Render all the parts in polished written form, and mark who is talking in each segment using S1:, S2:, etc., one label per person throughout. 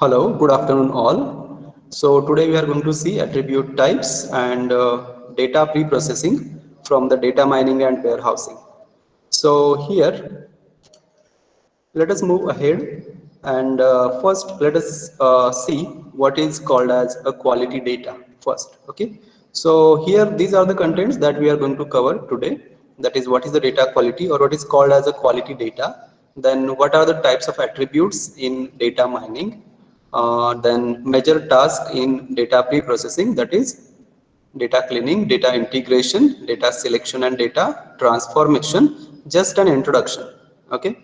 S1: Hello, good afternoon all. So today we are going to see attribute types and data pre-processing from the data mining and warehousing. So here, let us move ahead and first let us see what is called as a quality data first. Okay. So here these are the contents that we are going to cover today. That is what is the data quality or what is called as a quality data. Then what are the types of attributes in data mining, then major tasks in data pre-processing, that is data cleaning, data integration, data selection and data transformation, just an introduction. Okay.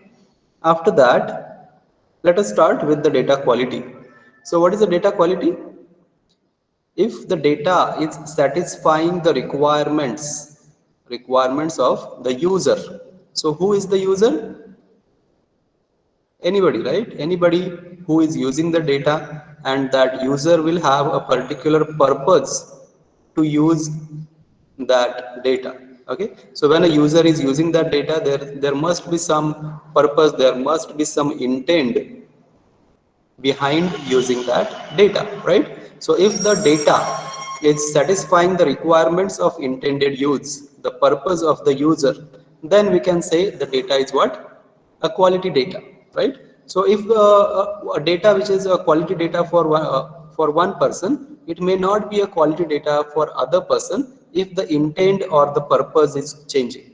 S1: After that, let us start with the data quality. So what is the data quality? If the data is satisfying the requirements of the user. So who is the user? Anybody, right? Anybody who is using the data, and that user will have a particular purpose to use that data. Okay, so when a user is using that data, there must be some purpose, there must be some intent behind using that data, right? So if the data is satisfying the requirements of intended use, the purpose of the user, then we can say the data is what? A quality data, right? So if a data which is a quality data for one person, it may not be a quality data for other person if the intent or the purpose is changing.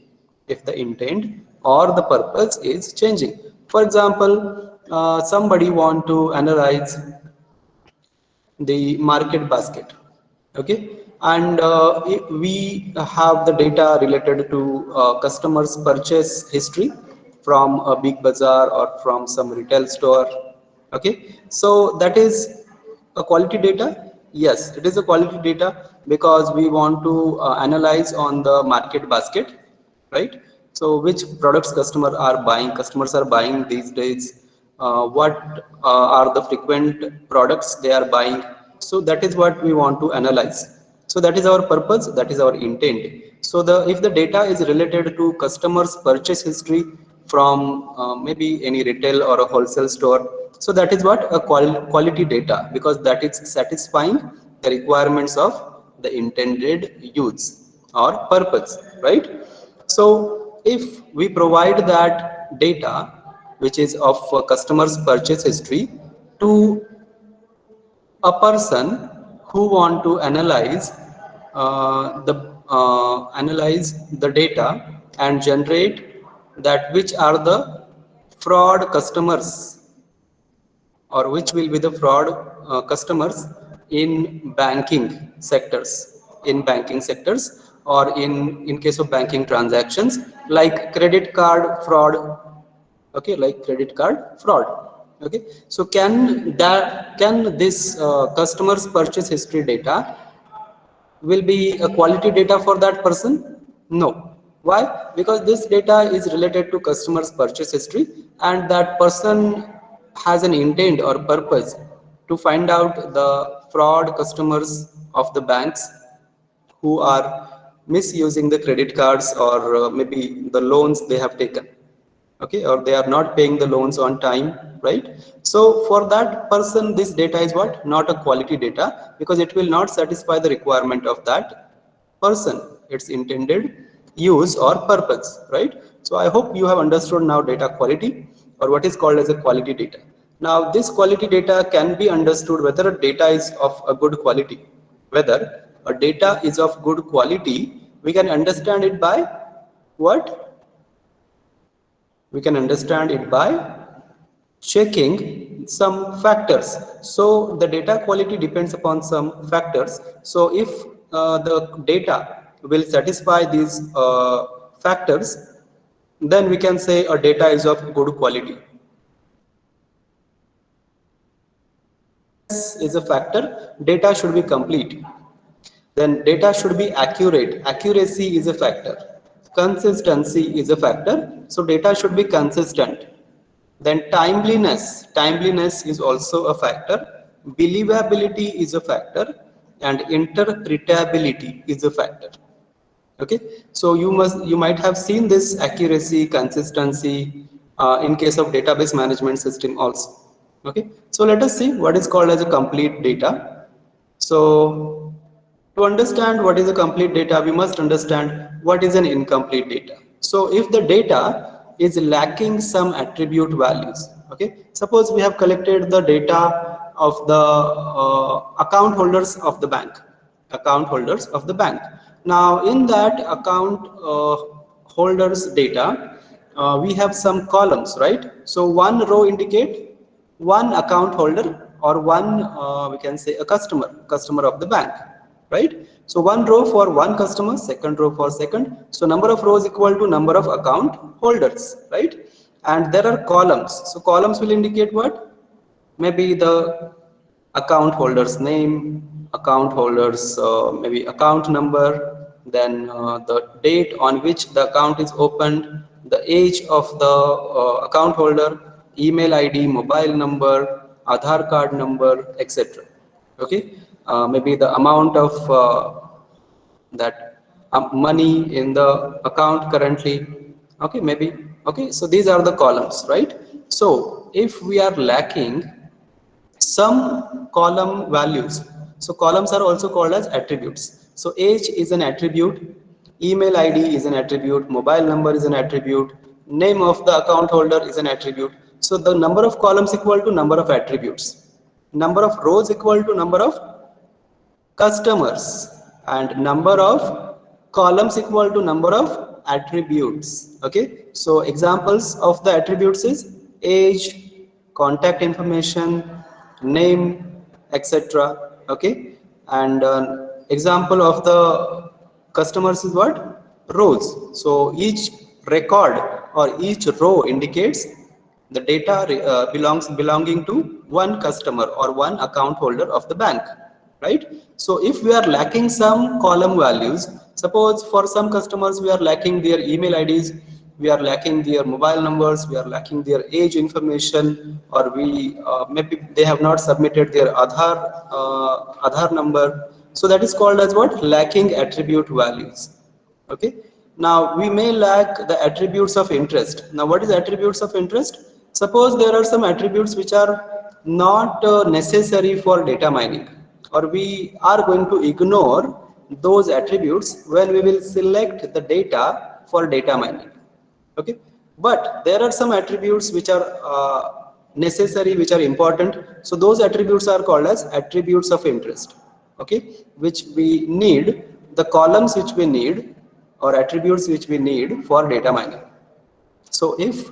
S1: If the intent or the purpose is changing. For example, somebody want to analyze the market basket, okay, and we have the data related to customers purchase history from a big bazaar or from some retail store. Okay, so that is a quality data. Yes, it is a quality data because we want to analyze on the market basket, right? So which products customers are buying these days, what are the frequent products they are buying. So that is what we want to analyze. So that is our purpose, that is our intent. So the if the data is related to customers purchase history from maybe any retail or a wholesale store, so that is what a quality data, because that is satisfying the requirements of the intended use or purpose, right? So if we provide that data which is of a customer's purchase history to a person who want to analyze the data and generate that which are the fraud customers, or which will be the fraud customers in banking sectors, or in case of banking transactions like credit card fraud. Okay, like credit card fraud. Okay, so can this customers purchase history data will be a quality data for that person? No. Why? Because this data is related to customers purchase history, and that person has an intent or purpose to find out the fraud customers of the banks who are misusing the credit cards, or maybe the loans they have taken. Okay, or they are not paying the loans on time, right? So for that person, this data is what? Not a quality data, because it will not satisfy the requirement of that person, its intended use or purpose, right? So I hope you have understood now data quality, or what is called as a quality data. Now this quality data can be understood whether a data is of a good quality. Whether a data is of good quality, we can understand it by what? We can understand it by checking some factors. So the data quality depends upon some factors. So if the data will satisfy these factors, then we can say a data is of good quality. Is a factor. Data should be complete. Then data should be accurate. Accuracy is a factor. Consistency is a factor. So data should be consistent. Then timeliness is also a factor. Believability is a factor, and interpretability is a factor. Okay, so you might have seen this accuracy, consistency in case of database management system also. Okay, so let us see what is called as a complete data. So to understand what is a complete data, we must understand what is an incomplete data. So if the data is lacking some attribute values, okay, suppose we have collected the data of the account holders of the bank, Now in that account holders data, we have some columns, right? So one row indicate one account holder or one we can say a customer of the bank, right? So one row for one customer, second row for second. So number of rows equal to number of account holders, right? And there are columns. So columns will indicate what? Maybe the account holder's name, account holder's maybe account number, then the date on which the account is opened, the age of the account holder, email ID, mobile number, Aadhaar card number, etc. Okay, maybe the amount of that money in the account currently. Okay, maybe. Okay, so these are the columns, right? So if we are lacking some column values, so columns are also called as attributes. So age is an attribute, email ID is an attribute, mobile number is an attribute, name of the account holder is an attribute. So the number of columns equal to number of attributes, number of rows equal to number of customers, and number of columns equal to number of attributes. Okay, so examples of the attributes is age, contact information, name, etc. Okay, and example of the customers is what? Rows. So each record or each row indicates the data belonging to one customer or one account holder of the bank, right? So if we are lacking some column values, suppose for some customers we are lacking their email IDs, we are lacking their mobile numbers, we are lacking their age information, or we maybe they have not submitted their Aadhaar number. So that is called as what? Lacking attribute values. Okay, now we may lack the attributes of interest. Now what is attributes of interest? Suppose there are some attributes which are not necessary for data mining, or we are going to ignore those attributes when we will select the data for data mining. Okay, but there are some attributes which are necessary, which are important. So those attributes are called as attributes of interest. Okay, which we need, the columns which we need or attributes which we need for data mining. So if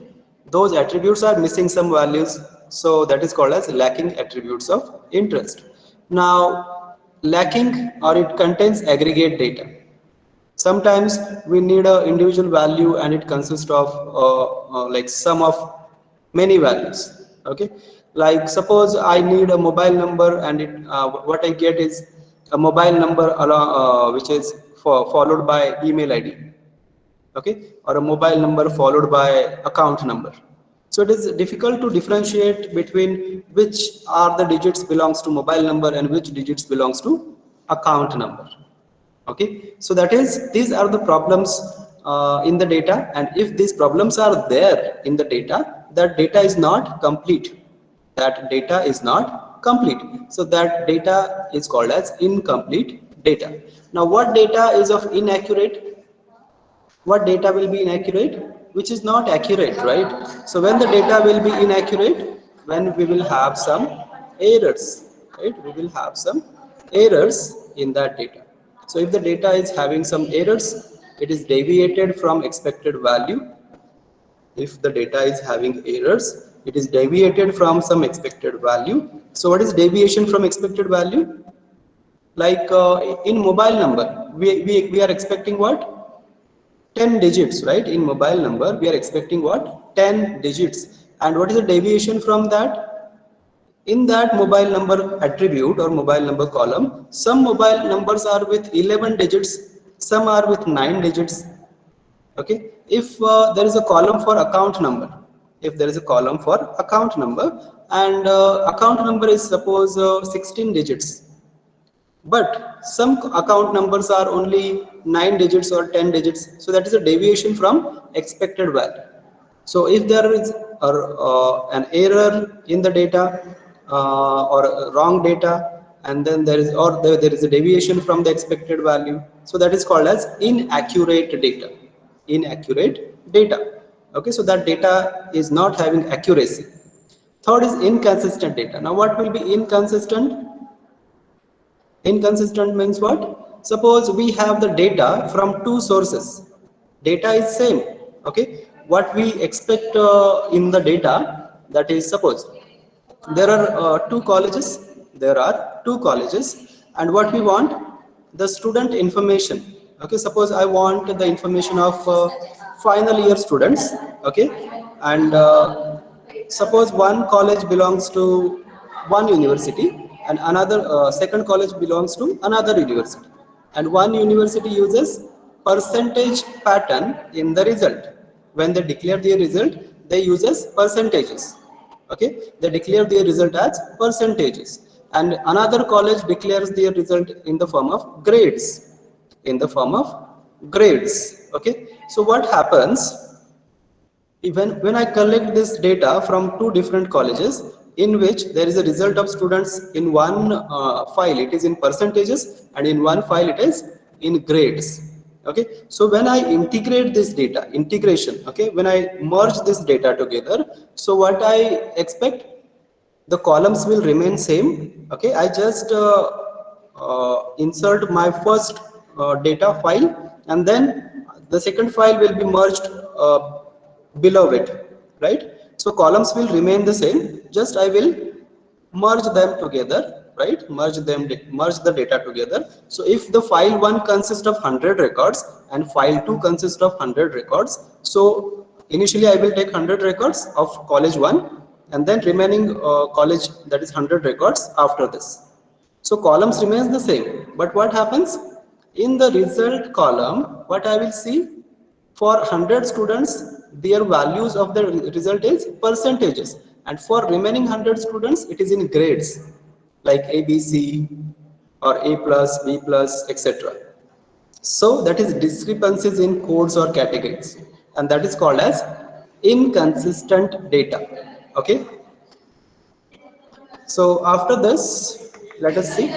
S1: those attributes are missing some values, so that is called as lacking attributes of interest. Now lacking, or it contains aggregate data. Sometimes we need a individual value and it consists of like sum of many values. Okay, like suppose I need a mobile number and it what I get is a mobile number which is followed by email ID. Okay, or a mobile number followed by account number. So it is difficult to differentiate between which are the digits belongs to mobile number and which digits belongs to account number. Okay, so that is, these are the problems in the data, and if these problems are there in the data, that data is not complete. That data is not complete. So that data is called as incomplete data. Now what data is of inaccurate? What data will be inaccurate? Which is not accurate, right? So when the data will be inaccurate, when we will have some errors, right? We will have some errors in that data. So if the data is having some errors, it is deviated from expected value. If the data is having errors, it is deviated from some expected value. So what is deviation from expected value? Like in mobile number, we are expecting what? 10 digits, right? In mobile number we are expecting what? 10 digits. And what is the deviation from that? In that mobile number attribute or mobile number column, some mobile numbers are with 11 digits, some are with 9 digits. Okay, if there is a column for account number, if there is a column for account number and account number is suppose 16 digits, but some account numbers are only 9 digits or 10 digits, so that is a deviation from expected value. So if there is or an error in the data or wrong data, and then there is a deviation from the expected value. So that is called as inaccurate data. Inaccurate data. Okay, so that data is not having accuracy. Third is inconsistent data. Now what will be inconsistent? Inconsistent means what? Suppose we have the data from two sources. Data is same. Okay. What we expect in the data, that is, suppose there are two colleges. There are two colleges, and what we want, the student information. Okay. Suppose I want the information of final year students. Okay, and suppose one college belongs to one university, and another second college belongs to another university, and one university uses percentage pattern in the result. When they declare their result, they uses percentages. Okay, they declare their result as percentages, and another college declares their result in the form of grades. In the form of grades. Okay, so what happens, even when I collect this data from two different colleges, in which there is a result of students, in one file it is in percentages, and in one file it is in grades. Okay, so when I integrate this data, integration, okay, when I merge this data together, so what I expect, the columns will remain same. Okay, I just insert my first data file, and then the second file will be merged below it, right? So columns will remain the same, just I will merge them together, right? Merge the data together. So if the file 1 consists of 100 records and file 2 consists of 100 records, so initially I will take 100 records of college 1, and then remaining college, that is 100 records after this. So columns remains the same, but what happens in the result column, what I will see, for 100 students their values of the result is percentages, and for remaining 100 students it is in grades, like A, B, C, or A plus, B plus, etc. So that is discrepancies in codes or categories, and that is called as inconsistent data. Okay, so after this, let us see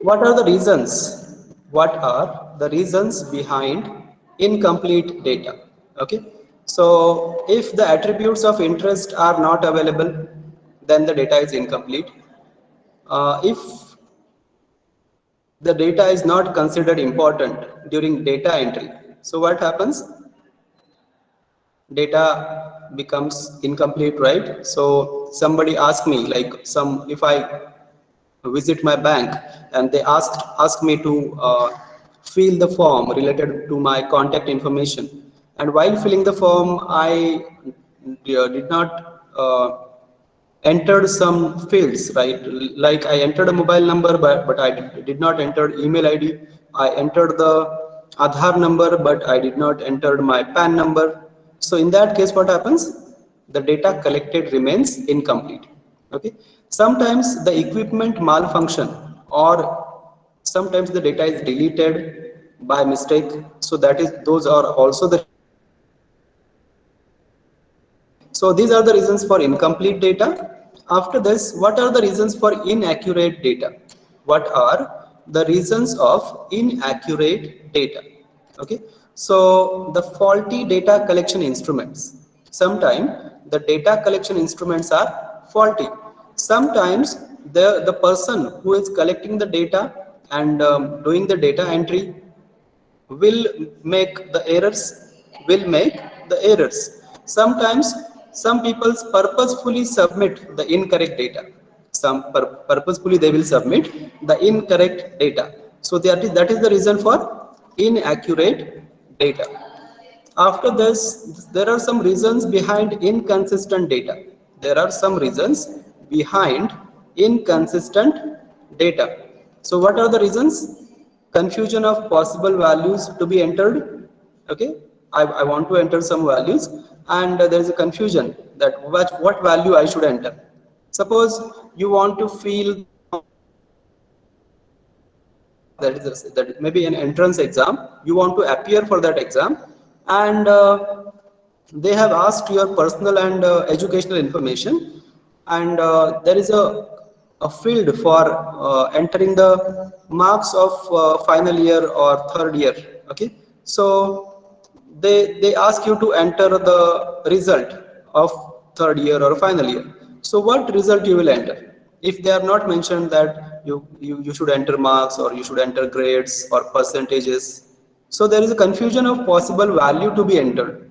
S1: what are the reasons. What are the reasons behind incomplete data? Okay, so if the attributes of interest are not available, then the data is incomplete. If the data is not considered important during data entry, so what happens, data becomes incomplete, right? So somebody asked me, like, if I visit my bank and they asked me to fill the form related to my contact information, and while filling the form I did not entered some fields, right? Like I entered a mobile number, but I did not enter email ID. I entered the Aadhaar number, but I did not enter my PAN number. So in that case, what happens? The data collected remains incomplete. Okay. Sometimes the equipment malfunction, or sometimes the data is deleted by mistake. So those are also the. So these are the reasons for incomplete data. After this, what are the reasons for inaccurate data? What are the reasons of inaccurate data? Okay, so the faulty data collection instruments. Sometimes the data collection instruments are faulty. Sometimes the person who is collecting the data and doing the data entry will make the errors, sometimes some people purposefully submit the incorrect data. Purposefully they will submit the incorrect data. So that is the reason for inaccurate data. After this, there are some reasons behind inconsistent data. There are some reasons behind inconsistent data. So what are the reasons? Confusion of possible values to be entered. Okay, I want to enter some values, and there is a confusion that what value I should enter. Suppose you want to fill, that may be an entrance exam, you want to appear for that exam, and they have asked your personal and educational information, and there is a field for entering the marks of final year or third year. Okay, so they ask you to enter the result of third year or final year. So what result you will enter? If they are not mentioned that you should enter marks or you should enter grades or percentages, so there is a confusion of possible value to be entered.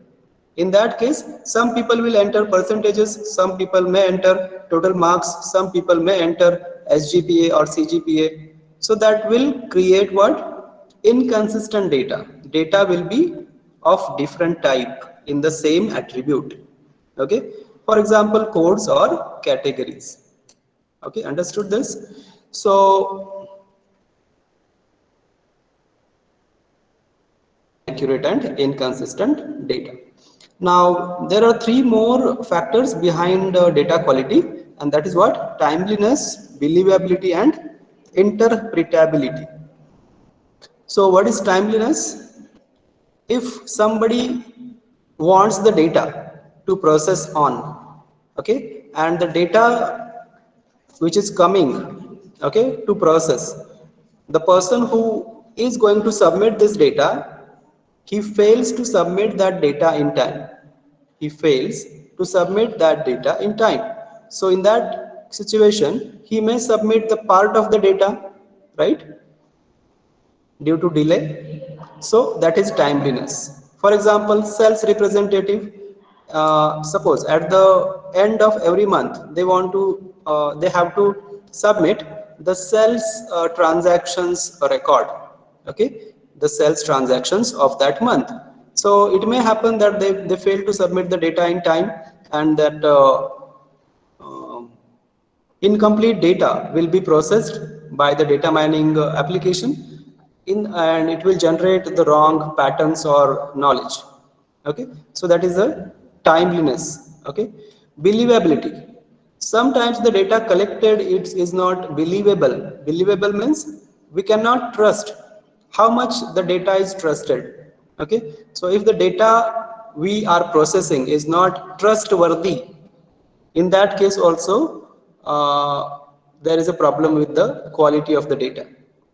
S1: In that case, some people will enter percentages, some people may enter total marks, some people may enter SGPA or CGPA. So that will create what? Inconsistent data. Data will be of different type in the same attribute. Okay. For example, codes or categories. Okay, understood this? So inaccurate and inconsistent data. Now, there are three more factors behind data quality, and that is what? Timeliness, believability, and interpretability. So, what is timeliness? If somebody wants the data to process on, okay, and the data which is coming, okay, to process, the person who is going to submit this data, he fails to submit that data in time. He fails to submit that data in time. So in that situation, he may submit the part of the data, right, due to delay. So that is timeliness. For example, sales representative, suppose at the end of every month they have to submit the sales transactions record. Okay, the sales transactions of that month. So it may happen that they fail to submit the data in time, and that um, incomplete data will be processed by the data mining application and it will generate the wrong patterns or knowledge. Okay, so that is the timeliness. Okay, believability. Sometimes the data collected is not believable. Believable means we cannot trust how much the data is trusted. Okay, so if the data we are processing is not trustworthy, in that case also there is a problem with the quality of the data.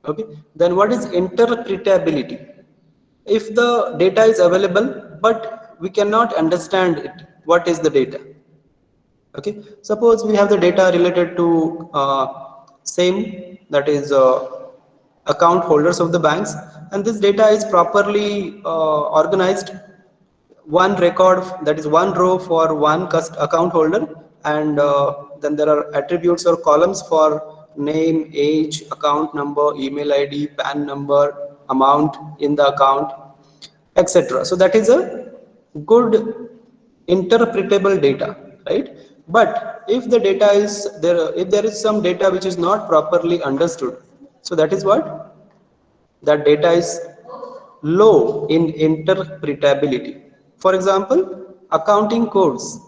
S1: Okay, then what is interpretability? If the data is available but we cannot understand it, what is the data? Okay, suppose we have the data related to same, that is account holders of the banks, and this data is properly organized, one record, that is one row for one account holder, and then there are attributes or columns for name, age, account number, email ID, PAN number, amount in the account, etc. So that is a good interpretable data, right? But if the data is there, if there is some data which is not properly understood, so that is what? That data is low in interpretability. For example, accounting codes.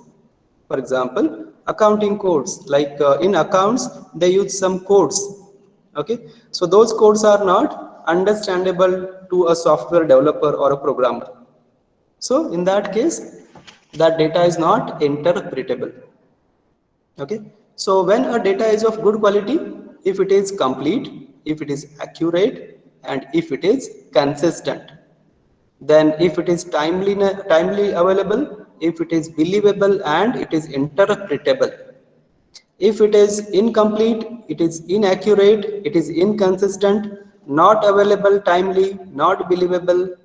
S1: For example, accounting codes, like in accounts, they use some codes. Okay, so those codes are not understandable to a software developer or a programmer. So in that case, that data is not interpretable. Okay, so when a data is of good quality, if it is complete, if it is accurate, and if it is consistent, then if it is timely available, if it is believable, and it is interpretable. If it is incomplete, it is inaccurate, it is inconsistent, not available timely, not believable,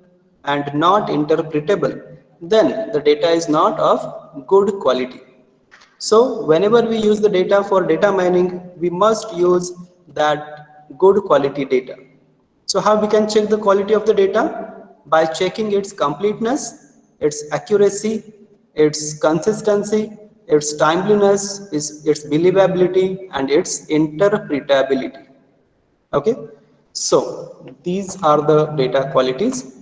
S1: and not interpretable, then the data is not of good quality. So whenever we use the data for data mining, we must use that good quality data. So how we can check the quality of the data? By checking its completeness, its accuracy, its consistency, its timeliness, its believability, and its interpretability. Okay, so these are the data qualities.